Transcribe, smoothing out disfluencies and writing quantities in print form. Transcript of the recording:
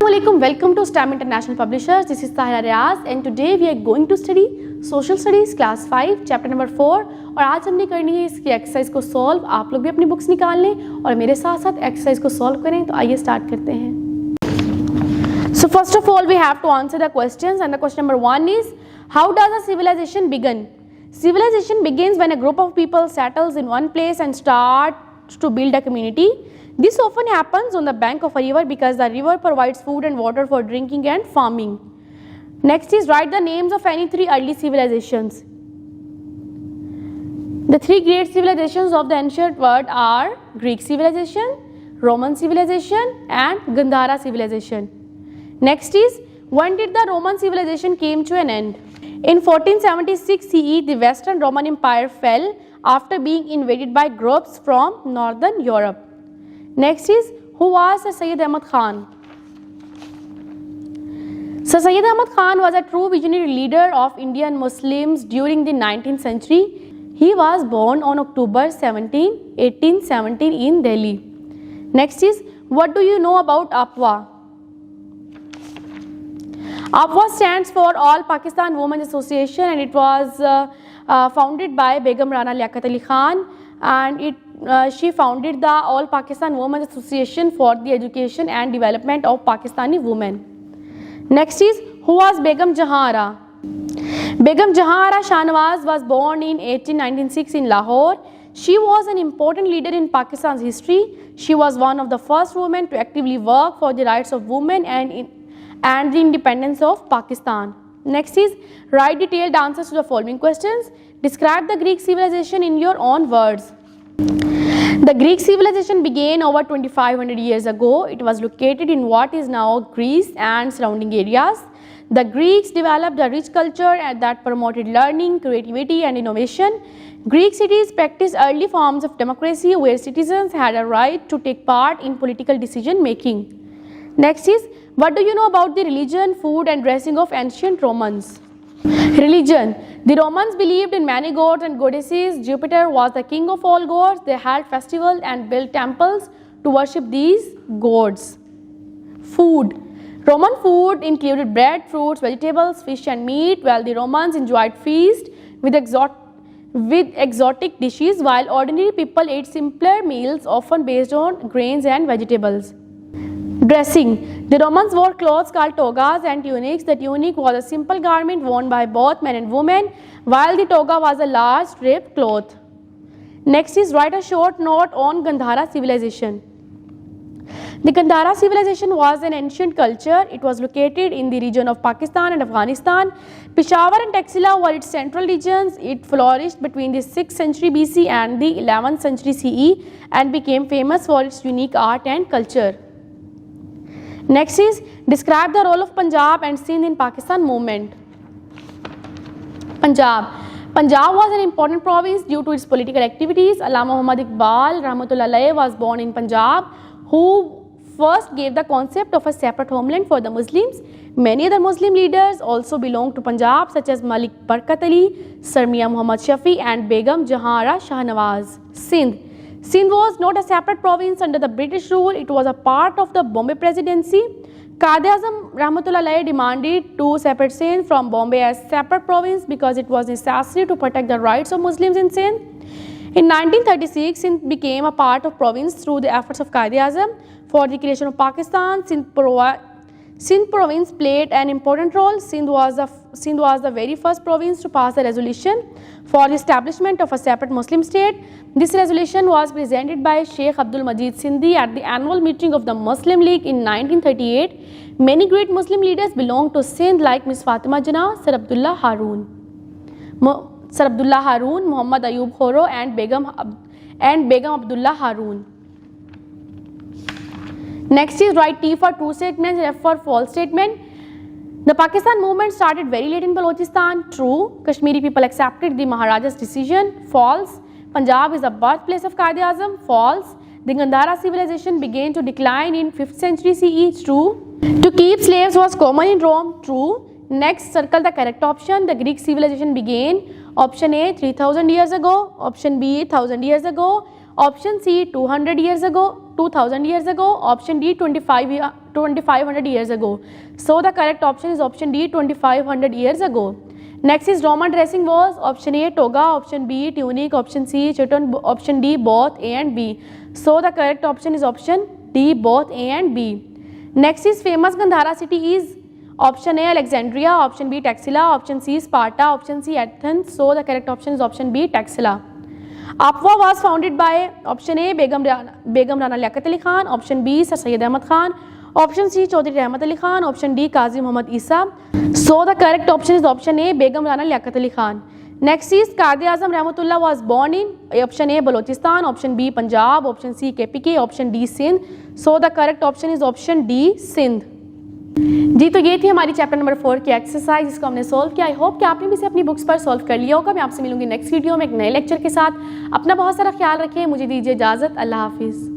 Assalamualaikum, welcome to STEM International Publishers. This is Tahira Riaz and today we are going to study Social Studies Class 5 Chapter number 4 और आज हमने करनी है इसकी exercise को solve. आप लोग भी अपनी बुक्स निकाल लें और मेरे साथ साथ एक्सरसाइज को सॉल्व करें। तो आइए स्टार्ट करते हैं। So first of all we have to answer the questions and the question number 1 is how does a civilization begin? Civilization begins when a group of people settles in one place and starts to build a community. This often happens on the bank of a river because the river provides food and water for drinking and farming. Next is write the names of any three early civilizations. The three great civilizations of the ancient world are Greek civilization, Roman civilization and Gandhara civilization. Next is when did the Roman civilization came to an end? In 1476 CE, the Western Roman Empire fell after being invaded by groups from northern Europe. Next is who was Sir Syed Ahmad Khan? Sir Syed Ahmad Khan was a true visionary leader of Indian Muslims during the 19th century. He was born on October 17, 1817 in Delhi. Next is what do you know about APWA? APWA stands for All Pakistan Women's Association and it was founded by Begum Rana Liaquat Ali Khan and she founded the All Pakistan Women's Association for the Education and Development of Pakistani Women. Next is who was Begum Jahanara? Begum Jahanara Shahnawaz was born in 1896 in Lahore. She was an important leader in Pakistan's history. She was one of the first women to actively work for the rights of women and the independence of Pakistan. Next is write detailed answers to the following questions. Describe the Greek civilization in your own words. The Greek civilization began over 2500 years ago. It was located in what is now Greece and surrounding areas. The Greeks developed a rich culture that promoted learning, creativity and innovation. Greek cities practiced early forms of democracy where citizens had a right to take part in political decision making. Next is what do you know about the religion, food and dressing of ancient Romans? Religion. The Romans believed in many gods and goddesses. Jupiter was the king of all gods. They held festivals and built temples to worship these gods. Food. Roman food included bread, fruits, vegetables, fish and meat, while the Romans enjoyed feast with exotic dishes, while ordinary people ate simpler meals often based on grains and vegetables. Dressing. The Romans wore clothes called togas and tunics. The tunic was a simple garment worn by both men and women, while the toga was a large draped cloth. Next is write a short note on Gandhara civilization. The Gandhara civilization was an ancient culture. It was located in the region of Pakistan and Afghanistan. Peshawar and Taxila were its central regions. It flourished between the 6th century BC and the 11th century CE and became famous for its unique art and culture. Next is describe the role of Punjab and Sindh in Pakistan movement. Punjab. Punjab was an important province due to its political activities. Allama Muhammad Iqbal Rahmatullah Alayhi was born in Punjab, who first gave the concept of a separate homeland for the Muslims. Many other Muslim leaders also belonged to Punjab such as Malik Barkat Ali, Sir Mian Muhammad Shafi and Begum Jahanara Shahnawaz. Sindh. Sindh was not a separate province under the British rule. It was a part of the Bombay Presidency. Quaid-e-Azam Rahmatullah Alayhi demanded to separate Sindh from Bombay as separate province because it was necessary to protect the rights of Muslims in Sindh. In 1936, Sindh became a part of province through the efforts of Quaid-e-Azam for the creation of Pakistan. Sindh province played an important role. Sindh was the very first province to pass a resolution for the establishment of a separate Muslim state. This resolution was presented by Sheikh Abdul Majid Sindhi at the annual meeting of the Muslim League in 1938. Many great Muslim leaders belonged to Sindh like Ms. Fatima Jinnah, Sir Abdullah Haroon, Muhammad Ayub Khoro and Begum Abdullah Haroon. Next is write T for true statements and F for false statement. The Pakistan movement started very late in Balochistan. True. Kashmiri people accepted the Maharaja's decision. False. Punjab is the birthplace of Quaid-e-Azam. False. The Gandhara civilization began to decline in 5th century CE. True. To keep slaves was common in Rome. True. Next, circle the correct option. The Greek civilization began. Option A 3000 years ago. Option B 1000 years ago. Option C 200 years ago, 2000 years ago. Option D 2500 2500 years ago. So the correct option is option D, 2500 years ago. Next is Roman dressing was option A toga, option B tunic, option C chiton, option D both A and B. So the correct option is option D, both A and B. Next is famous Gandhara city is option A Alexandria, option B Taxila, option C Sparta, option C Athens. So the correct option is option B Taxila. Apwa was founded by option A Begum Rana Liaquat Ali Khan, option B Sir Syed Ahmad Khan, option C Chaudhry Rahmat Ali Khan, option D Qazi Muhammad Isa. So the correct option is option A Begum Rana Liaquat Ali Khan. Next is Quaid-e-Azam Rahmatullah was born in option A Balochistan, option B Punjab, option C KPK, option D Sindh. So the correct option is option D Sindh. जी तो ये थी हमारी chapter number 4 की exercise, जिसको हमने solve किया। I hope कि आपने भी इसे अपनी बुक्स पर सॉल्व कर लिया होगा। मैं आपसे मिलूंगी नेक्स्ट वीडियो में एक नए लेक्चर के साथ। अपना बहुत सारा ख्याल रखें, मुझे दीजिए इजाज़त। अल्लाह हाफिज़।